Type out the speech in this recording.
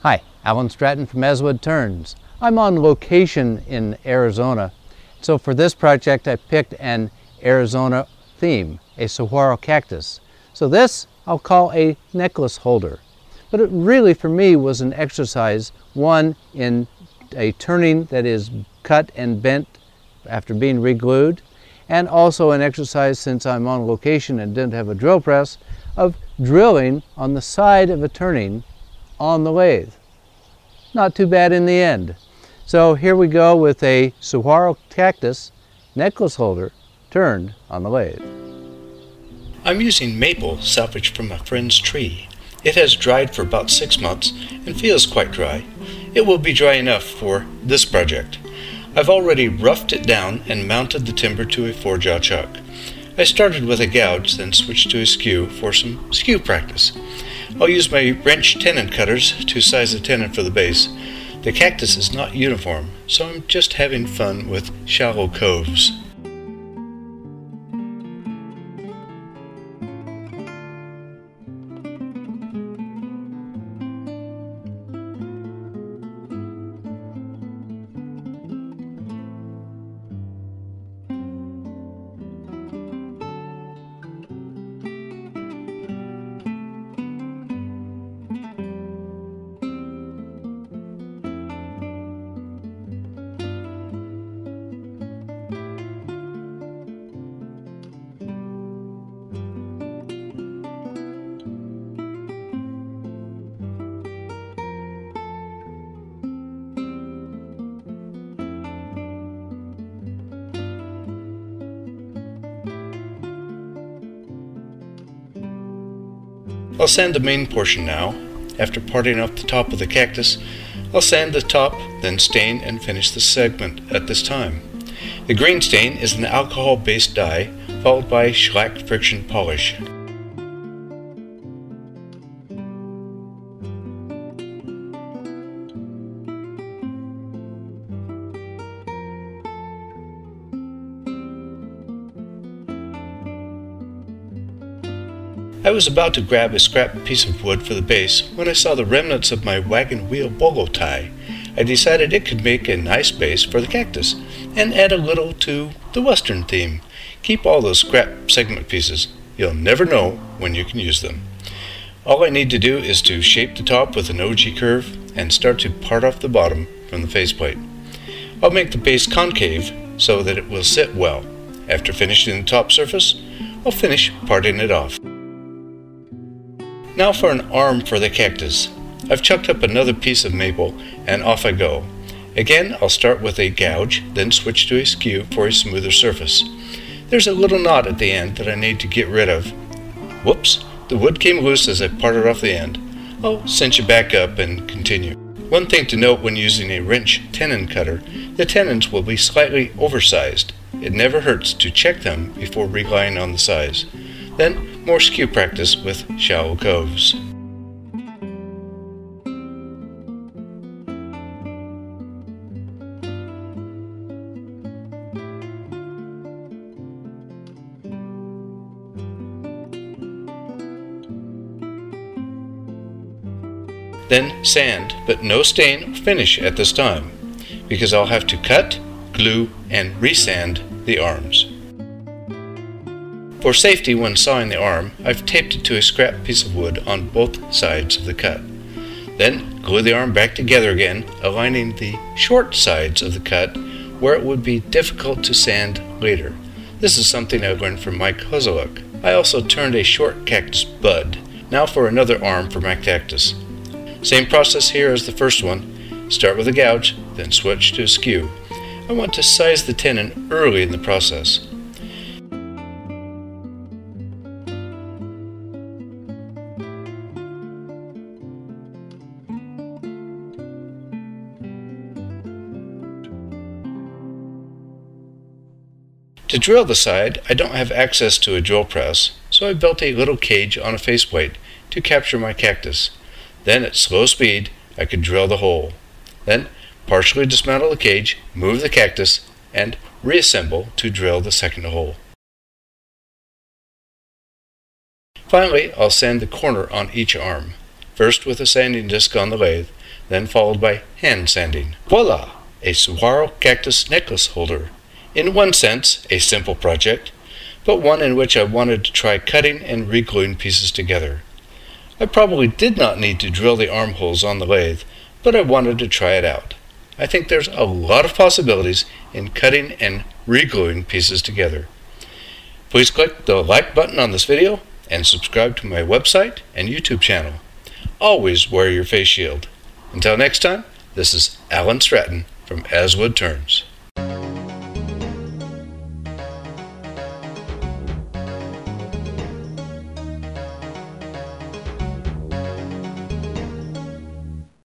Hi, Alan Stratton from Woodturning. I'm on location in Arizona. So for this project I picked an Arizona theme, a saguaro cactus. So this I'll call a necklace holder. But it really for me was an exercise, one in a turning that is cut and bent after being re-glued, and also an exercise, since I'm on location and didn't have a drill press, of drilling on the side of a turning on the lathe. Not too bad in the end. So here we go with a saguaro cactus necklace holder turned on the lathe. I'm using maple salvaged from a friend's tree. It has dried for about 6 months and feels quite dry. It will be dry enough for this project. I've already roughed it down and mounted the timber to a 4-jaw chuck. I started with a gouge, then switched to a skew for some skew practice. I'll use my wrench tenon cutters to size the tenon for the base. The cactus is not uniform, so I'm just having fun with shallow coves. I'll sand the main portion now. After parting off the top of the cactus, I'll sand the top, then stain and finish the segment at this time. The green stain is an alcohol-based dye, followed by shellac friction polish. I was about to grab a scrap piece of wood for the base when I saw the remnants of my wagon wheel bolo tie. I decided it could make a nice base for the cactus and add a little to the Western theme. Keep all those scrap segment pieces. You'll never know when you can use them. All I need to do is to shape the top with an OG curve and start to part off the bottom from the faceplate. I'll make the base concave so that it will sit well. After finishing the top surface, I'll finish parting it off. Now for an arm for the cactus. I've chucked up another piece of maple and off I go. Again, I'll start with a gouge, then switch to a skew for a smoother surface. There's a little knot at the end that I need to get rid of. Whoops, the wood came loose as I parted off the end. I'll cinch it back up and continue. One thing to note when using a wrench tenon cutter, the tenons will be slightly oversized. It never hurts to check them before relying on the size. Then, more skew practice with shallow coves. Then sand, but no stain or finish at this time, because I'll have to cut, glue, and resand the arms. For safety when sawing the arm, I've taped it to a scrap piece of wood on both sides of the cut. Then glue the arm back together again, aligning the short sides of the cut where it would be difficult to sand later. This is something I learned from Mike Huzzeluk. I also turned a short cactus bud. Now for another arm for my cactus. Same process here as the first one. Start with a gouge, then switch to a skew. I want to size the tenon early in the process. To drill the side, I don't have access to a drill press, so I built a little cage on a faceplate to capture my cactus. Then at slow speed, I could drill the hole. Then partially dismantle the cage, move the cactus, and reassemble to drill the second hole. Finally, I'll sand the corner on each arm, first with a sanding disc on the lathe, then followed by hand sanding. Voila! A saguaro cactus necklace holder. In one sense, a simple project, but one in which I wanted to try cutting and re-gluing pieces together. I probably did not need to drill the armholes on the lathe, but I wanted to try it out. I think there's a lot of possibilities in cutting and re-gluing pieces together. Please click the like button on this video and subscribe to my website and YouTube channel. Always wear your face shield. Until next time, this is Alan Stratton from As Wood Turns.